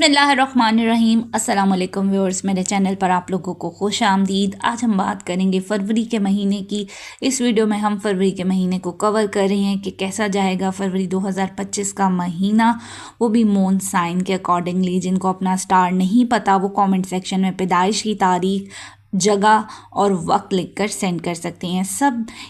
बिस्मिल्लाहिर्रहमानिर्रहीम। अस्सलाम वालेकुम व्यूअर्स, मेरे चैनल पर आप लोगों को खुश आमदीद। आज हम बात करेंगे फरवरी के महीने की। इस वीडियो में हम फरवरी के महीने को कवर कर रहे हैं कि कैसा जाएगा फरवरी 2025 का महीना, वो भी मून साइन के अकॉर्डिंगली। जिनको अपना स्टार नहीं पता वो कमेंट सेक्शन में पैदाइश की तारीख, जगह और वक्त लिखकर सेंड कर सकते हैं।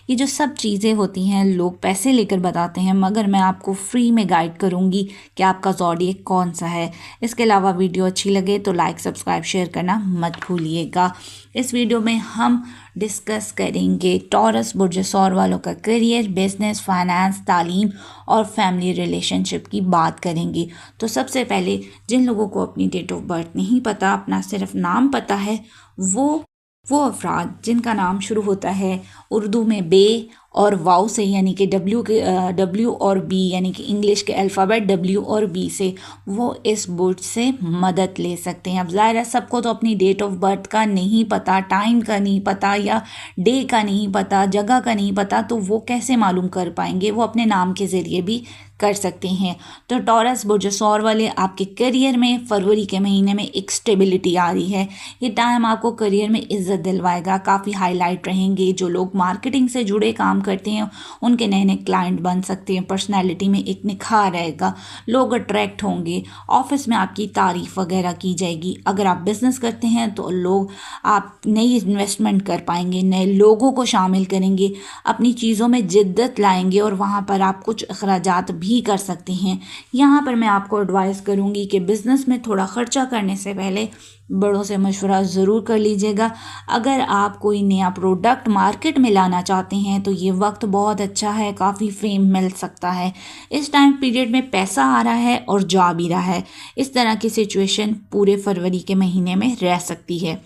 ये जो सब चीज़ें होती हैं लोग पैसे लेकर बताते हैं, मगर मैं आपको फ्री में गाइड करूंगी कि आपका ज़ोडिएक कौन सा है। इसके अलावा वीडियो अच्छी लगे तो लाइक, सब्सक्राइब, शेयर करना मत भूलिएगा। इस वीडियो में हम डिस्कस करेंगे टॉरस बुर्ज सौर वालों का करियर, बिजनेस, फाइनेंस, तालीम और फैमिली रिलेशनशिप की बात करेंगे। तो सबसे पहले जिन लोगों को अपनी डेट ऑफ बर्थ नहीं पता, अपना सिर्फ नाम पता है, वो अफराद जिनका नाम शुरू होता है उर्दू में बे और वाव से, यानी कि डब्ल्यू और बी, यानी कि इंग्लिश के अल्फ़ाबेट डब्ल्यू और बी से, वो इस बुर्ज से मदद ले सकते हैं। अब ज़ाहिर है सबको तो अपनी डेट ऑफ बर्थ का नहीं पता, टाइम का नहीं पता या डे का नहीं पता, जगह का नहीं पता, तो वो कैसे मालूम कर पाएंगे? वो अपने नाम के ज़रिए भी कर सकते हैं। तो टॉरस बुर्ज सौर वाले, आपके करियर में फरवरी के महीने में एक स्टेबिलिटी आ रही है। ये टाइम आपको करियर में इज्जत दिलवाएगा, काफ़ी हाईलाइट रहेंगे। जो लोग मार्केटिंग से जुड़े काम करते हैं उनके नए नए क्लाइंट बन सकते हैं। पर्सनैलिटी में एक निखार रहेगा, लोग अट्रैक्ट होंगे, ऑफिस में आपकी तारीफ वगैरह की जाएगी। अगर आप बिजनेस करते हैं तो आप नई इन्वेस्टमेंट कर पाएंगे, नए लोगों को शामिल करेंगे, अपनी चीज़ों में जिद्दत लाएंगे और वहाँ पर आप कुछ अखराजात भी कर सकते हैं। यहाँ पर मैं आपको एडवाइस करूँगी कि बिज़नेस में थोड़ा खर्चा करने से पहले बड़ों से मशवरा ज़रूर कर लीजिएगा। अगर आप कोई नया प्रोडक्ट मार्केट में लाना चाहते हैं तो ये वक्त बहुत अच्छा है, काफ़ी फेम मिल सकता है। इस टाइम पीरियड में पैसा आ रहा है और जा भी रहा है। इस तरह की सिचुएशन पूरे फरवरी के महीने में रह सकती है।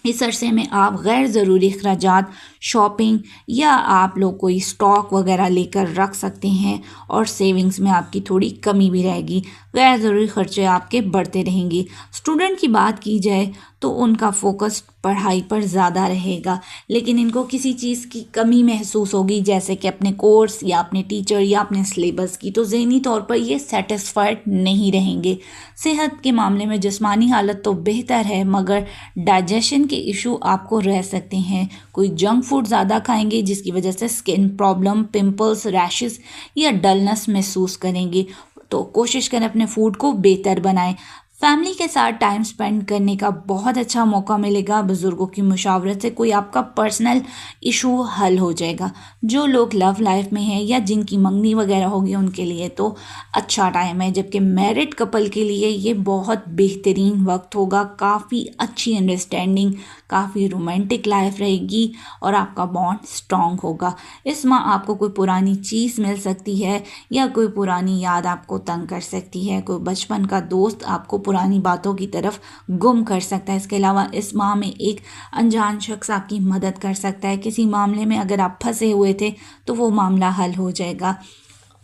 इस अरसे में आप गैर ज़रूरी अखराजात, शॉपिंग या आप लोग कोई स्टॉक वगैरह लेकर रख सकते हैं और सेविंग्स में आपकी थोड़ी कमी भी रहेगी। गैर ज़रूरी खर्चे आपके बढ़ते रहेंगे। स्टूडेंट की बात की जाए तो उनका फोकस पढ़ाई पर ज़्यादा रहेगा, लेकिन इनको किसी चीज़ की कमी महसूस होगी, जैसे कि अपने कोर्स या अपने टीचर या अपने सिलेबस की। तो ज़हनी तौर पर ये सेटिस्फाइड नहीं रहेंगे। सेहत के मामले में जिस्मानी हालत तो बेहतर है, मगर डाइजेशन के इशू आपको रह सकते हैं। कोई जंक फूड ज़्यादा खाएंगे जिसकी वजह से स्किन प्रॉब्लम, पिंपल्स, रैशेस या डलनेस महसूस करेंगे। तो कोशिश करें अपने फूड को बेहतर बनाएं। फैमिली के साथ टाइम स्पेंड करने का बहुत अच्छा मौका मिलेगा। बुज़ुर्गों की मुशावरत से कोई आपका पर्सनल इशू हल हो जाएगा। जो लोग लव लाइफ में हैं या जिनकी मंगनी वगैरह होगी उनके लिए तो अच्छा टाइम है, जबकि मैरिड कपल के लिए ये बहुत बेहतरीन वक्त होगा। काफ़ी अच्छी अंडरस्टैंडिंग, काफ़ी रोमांटिक लाइफ रहेगी और आपका बॉन्ड स्ट्रॉन्ग होगा। इस माह आपको कोई पुरानी चीज़ मिल सकती है या कोई पुरानी याद आपको तंग कर सकती है। कोई बचपन का दोस्त आपको पुरानी बातों की तरफ गुम कर सकता है। इसके अलावा इस माह में एक अनजान शख्स आपकी मदद कर सकता है। किसी मामले में अगर आप फंसे हुए थे तो वो मामला हल हो जाएगा।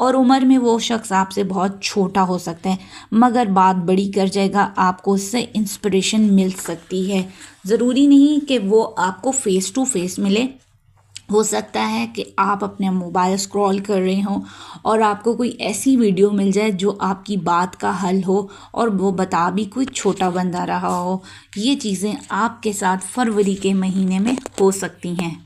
और उम्र में वो शख्स आपसे बहुत छोटा हो सकता है, मगर बात बड़ी कर जाएगा। आपको उससे इंस्पिरेशन मिल सकती है। ज़रूरी नहीं कि वो आपको फेस टू फेस मिले। हो सकता है कि आप अपने मोबाइल स्क्रॉल कर रहे हो और आपको कोई ऐसी वीडियो मिल जाए जो आपकी बात का हल हो और वो बता भी कोई छोटा बंदा रहा हो। ये चीज़ें आपके साथ फरवरी के महीने में हो सकती हैं।